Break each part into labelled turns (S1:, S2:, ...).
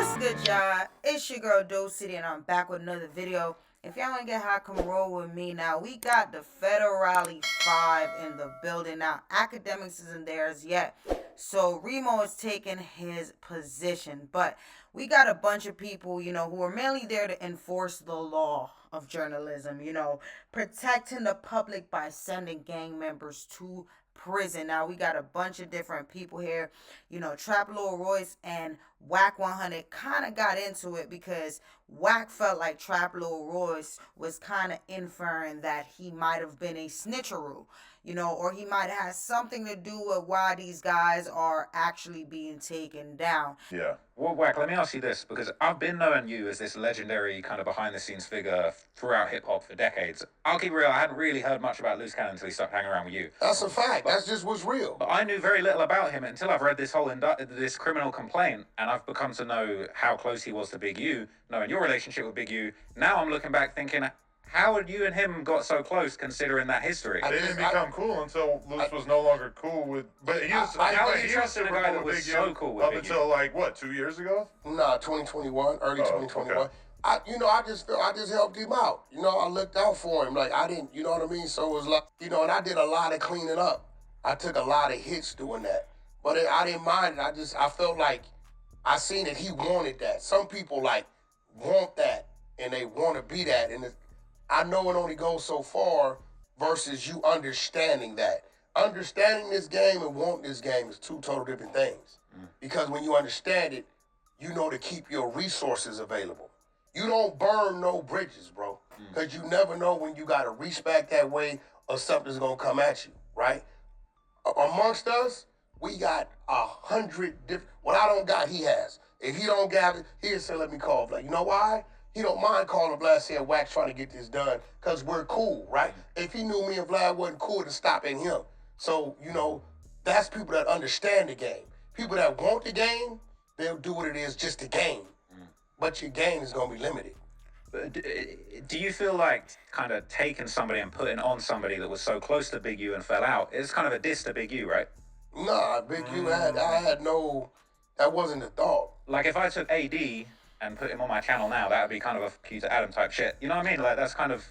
S1: What's good, y'all? It's your girl Do City, and I'm back with another video. If y'all want to get high, come roll with me. Now, we got the Federale 5 in the building. Now, Academics isn't there as yet, so Remo is taking his position. But we got a bunch of people, who are mainly there to enforce the law of journalism, protecting the public by sending gang members to prison. Now, we got a bunch of different people here. Trap Lil Royce and Wack 100 kind of got into it because Wack felt like Trap Lil Royce was kind of inferring that he might have been a snitcheroo, or he might have something to do with why these guys are actually being taken down.
S2: Yeah.
S3: Well, Wack, let me ask you this, because I've been knowing you as this legendary kind of behind-the-scenes figure throughout hip-hop for decades. I'll keep real, I hadn't really heard much about Loose Cannon until he started hanging around with you.
S4: That's a fact. That's just what's real.
S3: But I knew very little about him until I've read this whole this criminal complaint, and I've become to know how close he was to Big U, knowing your relationship with Big U. Now I'm looking back thinking, how had you and him got so close considering that history?
S2: They didn't become cool until Luce was no longer cool with. But he was.
S3: How did you trust a guy that was so cool with
S2: up
S3: Big
S2: until like what, 2 years ago?
S4: Nah, 2021, early 2021.
S2: Okay.
S4: I just helped him out. I looked out for him. Like I didn't, you know what I mean? So it was like, and I did a lot of cleaning up. I took a lot of hits doing that. But I didn't mind it. I felt like I seen that he wanted that. Some people like want that and they want to be that. And I know it only goes so far versus you understanding that. Understanding this game and wanting this game is two total different things. Because when you understand it, you know to keep your resources available. You don't burn no bridges, bro. Because you never know when you got to reach back that way or something's going to come at you, right? Amongst us, we got 100 different. What I don't got, he has. If he don't got it, he'll say, let me call Vlad. You know why? He don't mind calling Vlad saying Wack's trying to get this done because we're cool, right? If he knew me and Vlad wasn't cool, to stop in him. So, that's people that understand the game. People that want the game, they'll do what it is just to game. But your game is going to be limited.
S3: But do you feel like kind of taking somebody and putting on somebody that was so close to Big U and fell out, it's kind of a diss to Big U, right?
S4: Nah, Big U, that wasn't the thought.
S3: Like if I took AD and put him on my channel now, that would be kind of a Q to Adam type shit. You know what I mean? Like that's kind of,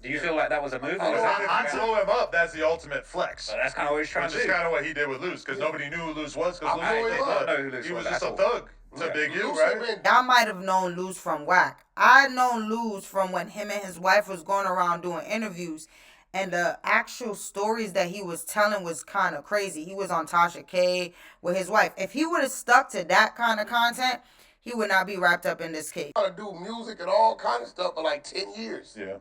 S3: do you feel like that was a move? Or
S2: If you blow him up, that's the ultimate flex.
S3: That's kind of what he's trying to do.
S2: Which is kind of what he did with Luce, because nobody knew who Luce was, because
S3: I didn't know who Luce was.
S2: He was just a thug to Big U,
S4: Luce
S2: right?
S1: Y'all might have known Luz from Wack. I known Luz from when him and his wife was going around doing interviews, and the actual stories that he was telling was kind of crazy. He was on Tasha K with his wife. If he would have stuck to that kind of content, he would not be wrapped up in this case.
S4: To do music and all kind of stuff for like 10 years.
S2: Yeah.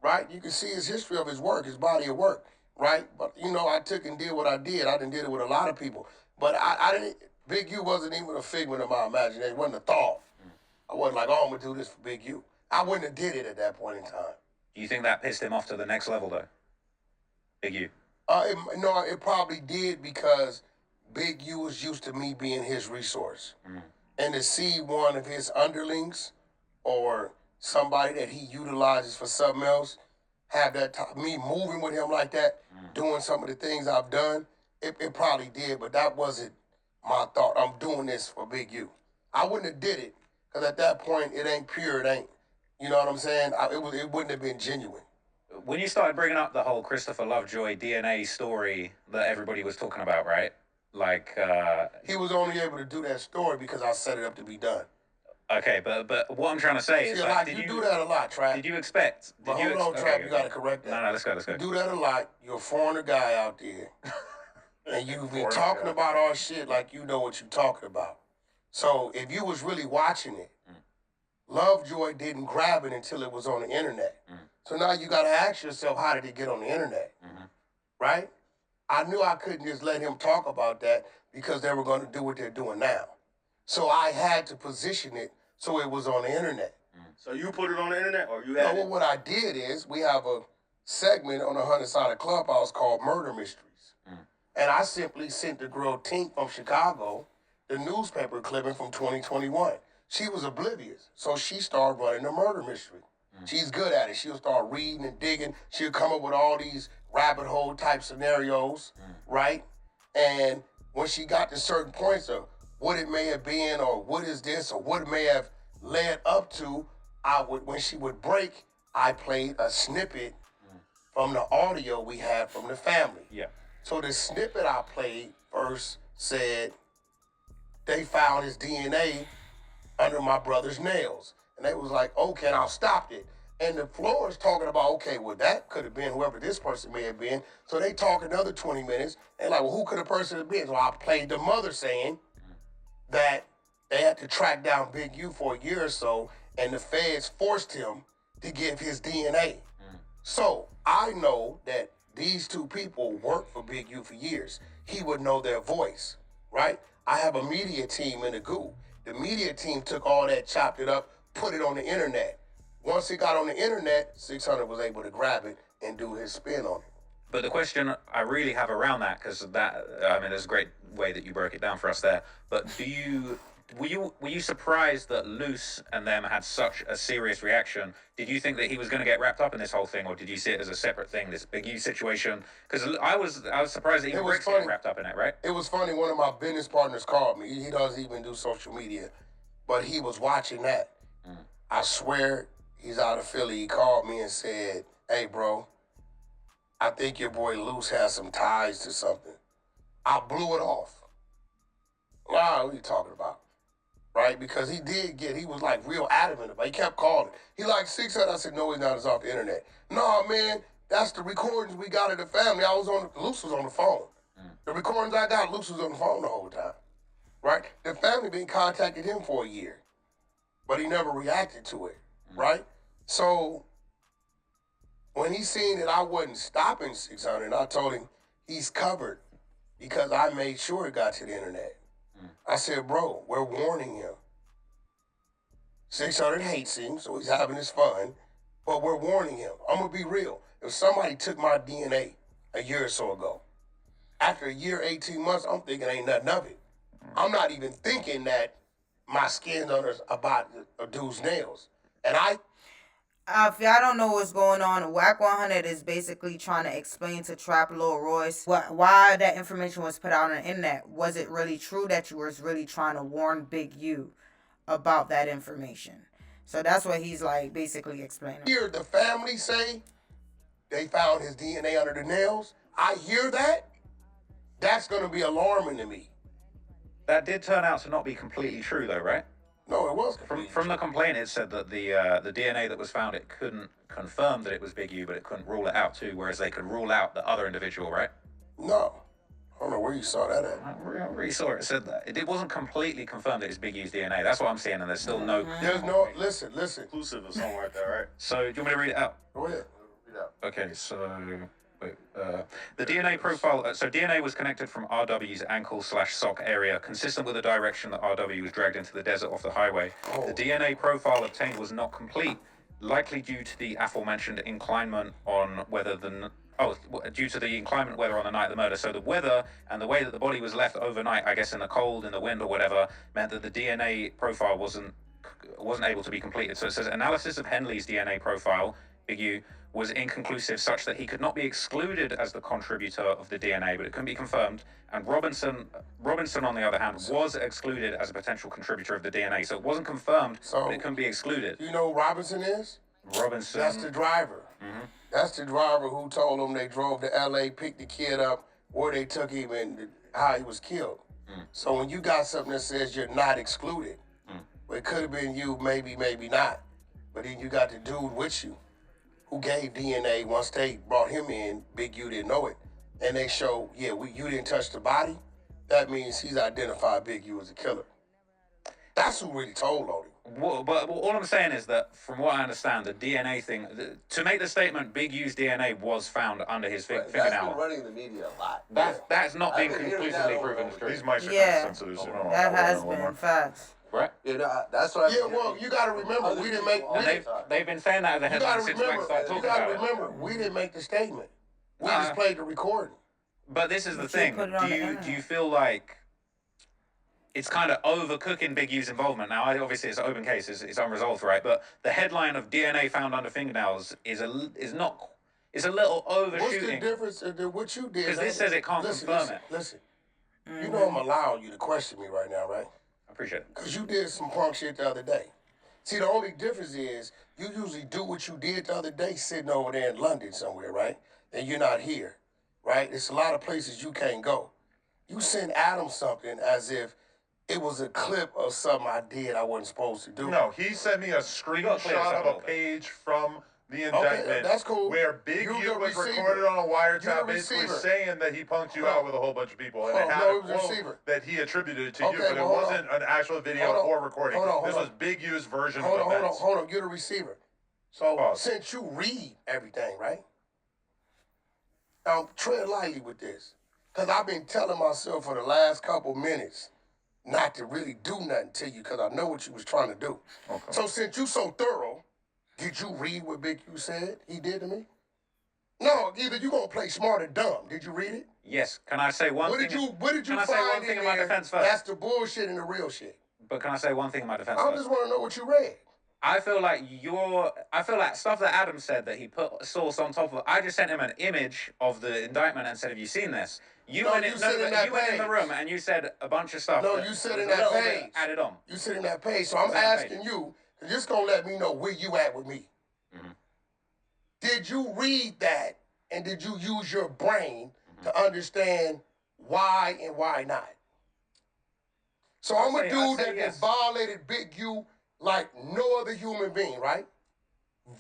S4: Right? You can see his history of his work, his body of work, right? But, I took and did what I did. I didn't did it with a lot of people. But I didn't, Big U wasn't even a figment of my imagination. It wasn't a thought. I wasn't like, I'm going to do this for Big U. I wouldn't have did it at that point in time.
S3: Do you think that pissed him off to the next level, though? Big U?
S4: It probably did because Big U was used to me being his resource. And to see one of his underlings or somebody that he utilizes for something else, have that me moving with him like that, doing some of the things I've done, it probably did, but that wasn't my thought. I'm doing this for Big U. I wouldn't have did it, because at that point, it ain't pure, it ain't, you know what I'm saying? It wouldn't have been genuine.
S3: When you started bringing up the whole Christopher Lovejoy DNA story that everybody was talking about, right? Like,
S4: he was only able to do that story because I set it up to be done.
S3: Okay, but what I'm trying to say is, like,
S4: you do that a lot, Trap.
S3: Did you expect?
S4: But hold on, Trap, you got to correct that.
S3: No, let's go.
S4: You do that a lot. You're a foreigner guy out there. And you've been talking about our shit like you know what you're talking about. So if you was really watching it, Lovejoy didn't grab it until it was on the internet. So now you got to ask yourself, how did it get on the internet? Right? I knew I couldn't just let him talk about that because they were going to do what they're doing now. So I had to position it so it was on the internet.
S5: So you put it on the internet, or you had
S4: No, what I did is we have a segment on the 100-sided Clubhouse called Murder Mysteries. And I simply sent the girl Tink from Chicago the newspaper clipping from 2021. She was oblivious, so she started running the murder mystery. She's good at it. She'll start reading and digging. She'll come up with all these rabbit hole type scenarios, right? And when she got to certain points of what it may have been or what is this or what it may have led up to, when she would break, I played a snippet from the audio we had from the family.
S3: Yeah.
S4: So the snippet I played first said they found his DNA under my brother's nails. And they was like, okay, and I stopped it. And the floor is talking about, okay, well, that could have been whoever this person may have been. So they talk another 20 minutes. And like, well, who could the person have been? So I played the mother saying that they had to track down Big U for a year or so, and the feds forced him to give his DNA. So I know that these two people worked for Big U for years. He would know their voice, right? I have a media team in the goo. The media team took all that, chopped it up, put it on the internet. Once it got on the internet, 600 was able to grab it and do his spin on it.
S3: But the question I really have around that, because that, I mean, there's a great way that you broke it down for us there. But were you surprised that Luce and them had such a serious reaction? Did you think that he was going to get wrapped up in this whole thing, or did you see it as a separate thing, this Big U situation? Because I was surprised that even Rick's getting wrapped up in it, right?
S4: It was funny. One of my business partners called me. He doesn't even do social media, but he was watching that. I swear, he's out of Philly. He called me and said, "Hey, bro, I think your boy Luce has some ties to something." I blew it off. Wow, what are you talking about? Right? Because he was like real adamant about it. He kept calling. He like 600. I said, no, he's not. It's off the internet. No, man, that's the recordings we got of the family. Luce was on the phone. The recordings I got, Luce was on the phone the whole time. Right? The family been contacted him for a year, but he never reacted to it. Right? So when he seen that I wasn't stopping 600, I told him he's covered because I made sure it got to the internet. I said, bro, we're warning him. 600 hates him, so he's having his fun, but we're warning him. I'm going to be real. If somebody took my DNA a year or so ago, after a year, 18 months, I'm thinking ain't nothing of it. I'm not even thinking that my skin's under about a dude's nails. And
S1: if y'all don't know what's going on, Wack 100 is basically trying to explain to Trap Lil Royce why that information was put out on the internet. Was it really true that you was really trying to warn Big U about that information? So that's what he's like basically explaining.
S4: Hear the family say they found his DNA under the nails. I hear that. That's going to be alarming to me.
S3: That did turn out to not be completely true, though, right?
S4: No, it was
S3: From the complaint, it said that the DNA that was found, it couldn't confirm that it was Big U, but it couldn't rule it out too, whereas they could rule out the other individual, right?
S4: No. I don't know where you saw that at.
S3: I really saw it said that. It wasn't completely confirmed that it's Big U's DNA. That's what I'm seeing, and there's still no...
S4: There's no... Listen.
S5: Inclusive or something like that, right?
S3: So, do you want me to read it out?
S4: Go ahead.
S5: Read out.
S3: Okay, so... Wait, the DNA profile, so DNA was connected from RW's ankle/sock area, consistent with the direction that RW was dragged into the desert off the highway. The DNA profile obtained was not complete, likely due to the aforementioned inclement on whether due to the inclement weather on the night of the murder. So the weather and the way that the body was left overnight, I guess in the cold, in the wind or whatever, meant that the DNA profile wasn't able to be completed. So it says analysis of Henley's DNA profile, Big U, was inconclusive such that he could not be excluded as the contributor of the DNA, but it couldn't be confirmed. And Robinson, on the other hand, was excluded as a potential contributor of the DNA. So it wasn't confirmed, but it couldn't be excluded.
S4: You know who Robinson is?
S3: Robinson.
S4: That's the driver.
S3: Mm-hmm.
S4: That's the driver who told them they drove to L.A., picked the kid up, where they took him, and how he was killed. So when you got something that says you're not excluded, well, it could have been you, maybe not. But then you got the dude with you who gave DNA. Once they brought him in, Big U didn't know it. And they show, you didn't touch the body. That means he's identified Big U as a killer. That's who really told on him.
S3: Well, but all I'm saying is that, from what I understand, the DNA thing, to make the statement, Big U's DNA was found under his fingernail.
S6: That's been running the media a lot.
S3: That's not been conclusively proven true.
S2: These mics are
S1: Yeah.
S2: kind of sensitive. So
S1: That has been facts.
S3: Right?
S6: That's what
S4: You got to remember, we didn't make...
S3: They've been saying that as a
S4: You
S3: headline
S4: got to
S3: since Wack
S4: remember,
S3: started talking about it.
S4: we didn't make the statement. We just played the recording.
S3: But this is the
S1: But you
S3: thing.
S1: put it on the
S3: Do
S1: internet.
S3: you feel like it's kind of overcooking Big U's involvement? Now, obviously, it's an open case. It's unresolved, right? But the headline of DNA found under fingernails is a little overshooting.
S4: What's the difference in what you did?
S3: Because this says it can't confirm it.
S4: Listen. You know I'm allowing you to question me right now, right?
S3: I appreciate it.
S4: Because you did some punk shit the other day. See, the only difference is you usually do what you did the other day sitting over there in London somewhere, right? And you're not here, right? There's a lot of places you can't go. You send Adam something as if it was a clip of something I did I wasn't supposed to do.
S2: No, he sent me a screenshot of a page from the indictment
S4: that's cool.
S2: where Big
S4: You
S2: U
S4: the
S2: was
S4: receiver.
S2: recorded on a
S4: You
S2: wiretap
S4: the
S2: basically
S4: receiver.
S2: saying that he punked you out with a whole bunch of people. And it had
S4: No,
S2: a
S4: he was a
S2: quote
S4: receiver.
S2: that he attributed to you,
S4: Okay,
S2: but it
S4: well, hold
S2: wasn't an actual video
S4: Hold on.
S2: or recording.
S4: Hold on,
S2: This
S4: hold
S2: was
S4: on.
S2: Big U's version
S4: Hold
S2: of
S4: on,
S2: events.
S4: hold on. You're the receiver. So
S2: Pause.
S4: since you read everything, right? Now tread lightly with this. Because I've been telling myself for the last couple minutes not to really do nothing to you because I know what you was trying to do.
S2: Okay.
S4: So since you so thorough, did you read what Big U said he did to me? No, either you gonna play smart or dumb. Did you read it?
S3: Yes. Can I say one
S4: What
S3: thing?
S4: did you
S3: Can I say one
S4: find
S3: thing
S4: in
S3: in my
S4: there?
S3: defense first?
S4: That's the bullshit and the real shit.
S3: But can I say one thing in my defense
S4: I
S3: first?
S4: just want to know what you read.
S3: I feel like stuff that Adam said that he put source on top of. I just sent him an image of the indictment and said, "Have you seen this?" You
S4: No,
S3: went
S4: you
S3: in,
S4: said in that
S3: you went in the
S4: page.
S3: room and you said a bunch of stuff.
S4: No,
S3: that
S4: you said
S3: was
S4: in
S3: a
S4: that
S3: little bit
S4: page.
S3: added on.
S4: You sit in that page, so I'm
S3: Sit in that
S4: asking
S3: page.
S4: you, just gonna let me know where you at with me.
S3: Mhm.
S4: Did you read that, and did you use your brain to understand why and why not? So I'm a
S3: I'd
S4: dude
S3: say
S4: that
S3: yes.
S4: violated Big U like no other human being, right?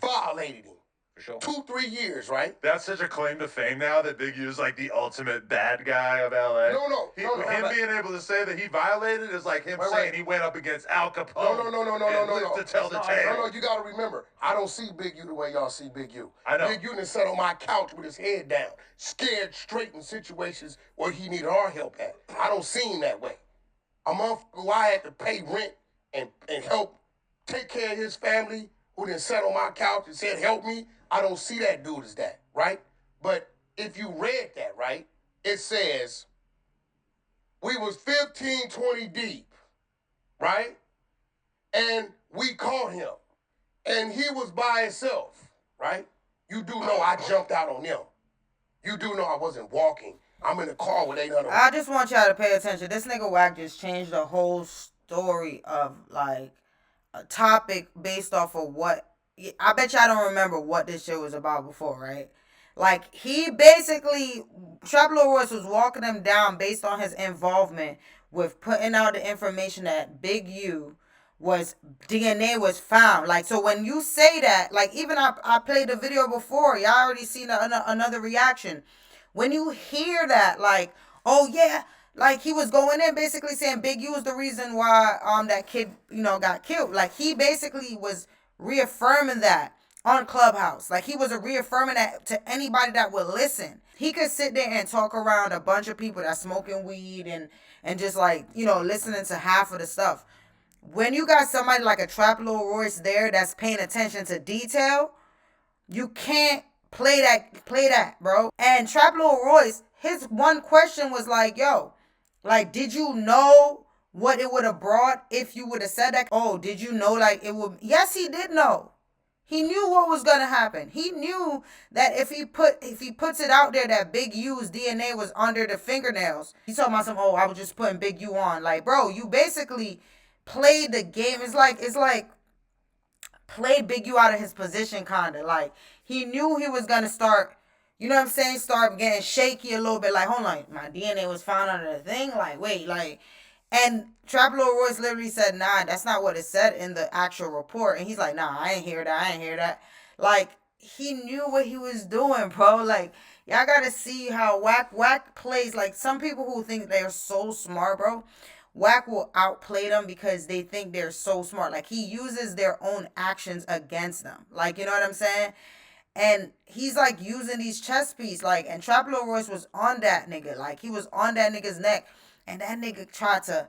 S4: Violated him.
S3: For sure.
S4: 2-3 years, right?
S2: That's such a claim to fame now that Big U's like the ultimate bad guy of LA.
S4: No.
S2: Him being able to say that he violated is like him
S4: Wait.
S2: saying he went up against Al Capone.
S4: No.
S2: lived to tell the tale.
S4: No, you gotta remember, I don't see Big U the way y'all see Big U.
S2: I know.
S4: Big U done sat on my couch with his head down, scared straight in situations where he needed our help at. I don't see him that way. A month ago, I had to pay rent and help take care of his family, who then sat on my couch and said, help me. I don't see that dude as that, right? But if you read that, right, it says, we was 15, 20 deep, right? And we caught him. And he was by himself, right? You do know I jumped out on them. You do know I wasn't walking. I'm in a car with 800.
S1: I just want y'all to pay attention. This nigga Wack just changed the whole story of like a topic based off of what. I bet y'all don't remember what this shit was about before, right? Like he basically, Trap Lil Royce was walking him down based on his involvement with putting out the information that Big U was DNA was found. Like, so when you say that, like even I played the video before, y'all already seen another reaction. When you hear that, like, oh yeah, like he was going in basically saying Big U was the reason why that kid, got killed. Like he basically was reaffirming that on Clubhouse. Like he was reaffirming that to anybody that would listen. He could sit there and talk around a bunch of people that's smoking weed and just like, listening to half of the stuff. When you got somebody like a Trap Lil Royce there that's paying attention to detail, you can't play that, bro. And Trap Lil Royce, his one question was like, yo, like, did you know what it would have brought if you would have said that? Oh, did you know like it would? Yes, he did know. He knew what was gonna happen. He knew that if he puts it out there that Big U's DNA was under the fingernails, he's talking about some, oh, I was just putting Big U on. Like, bro, you basically played the game. It's like played Big U out of his position, kinda. Like he knew he was gonna start, you know what I'm saying, start getting shaky a little bit. Like, hold on, my DNA was found under the thing. Like, wait, like. And Trap Lil Royce literally said, nah, that's not what it said in the actual report. And he's like, nah, I ain't hear that. Like, he knew what he was doing, bro. Like, y'all gotta see how Wack plays. Like, some people who think they're so smart, bro, Wack will outplay them because they think they're so smart. Like, he uses their own actions against them. Like, you know what I'm saying? And he's like using these chess pieces. Like, and Trap Lil Royce was on that nigga. Like, he was on that nigga's neck. And that nigga tried to,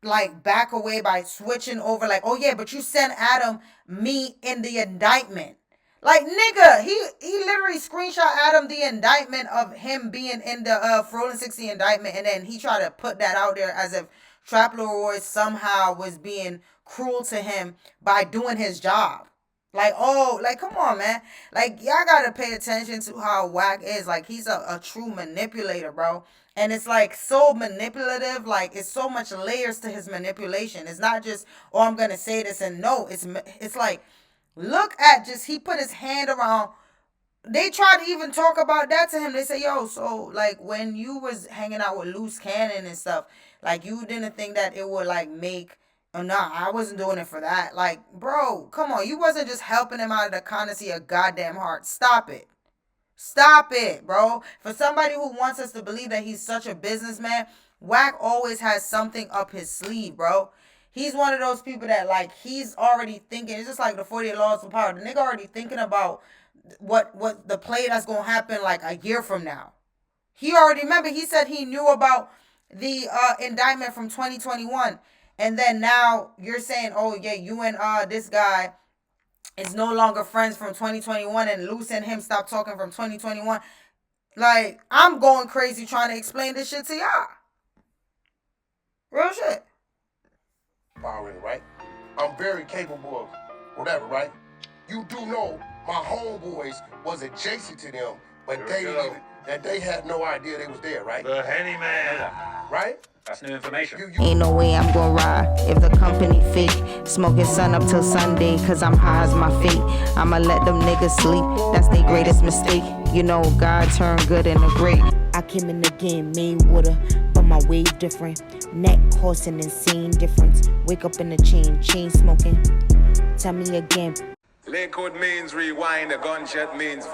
S1: like, back away by switching over, like, oh, yeah, but you sent Adam me in the indictment. Like, nigga, he literally screenshot Adam the indictment of him being in the Frozen 60 indictment, and then he tried to put that out there as if Trap Lil Royce somehow was being cruel to him by doing his job. Like, oh, like, come on, man. Like, y'all gotta pay attention to how Wack is. Like, he's a true manipulator, bro. And it's like so manipulative. Like it's so much layers to his manipulation. It's not just, oh, I'm gonna say this and no. It's like, look at just he put his hand around. They try to even talk about that to him. They say, yo, so like when you was hanging out with loose cannon and stuff, like you didn't think that it would like make. Oh, nah, I wasn't doing it for that. Like, bro, come on. You wasn't just helping him out of the kindness of your goddamn heart. Stop it. Stop it, bro. For somebody who wants us to believe that he's such a businessman, Wack always has something up his sleeve, bro. He's one of those people that like he's already thinking. It's just like the 48 Laws of Power. The nigga already thinking about what the play that's gonna happen like a year from now. He already remember. He said he knew about the indictment from 2021, and then now you're saying, oh yeah, you and this guy is no longer friends from 2021, and Luce and him stopped talking from 2021. Like, I'm going crazy trying to explain this shit to y'all. Real shit.
S4: Already, right? I'm very capable of whatever, right? You do know my homeboys was adjacent to them, but they had no idea they was there, right?
S2: The Henny Man.
S4: Right?
S3: That's new information.
S1: Ain't no way I'm gonna ride if the company fake. Smoking sun up till Sunday, cause I'm high as my fate. I'ma let them niggas sleep, that's their greatest mistake. You know, God turned good into great.
S7: I came in the game, made water, but my wave different. Neck causing insane difference. Wake up in the chain smoking. Tell me again.
S8: Lakewood means rewind, a gunshot means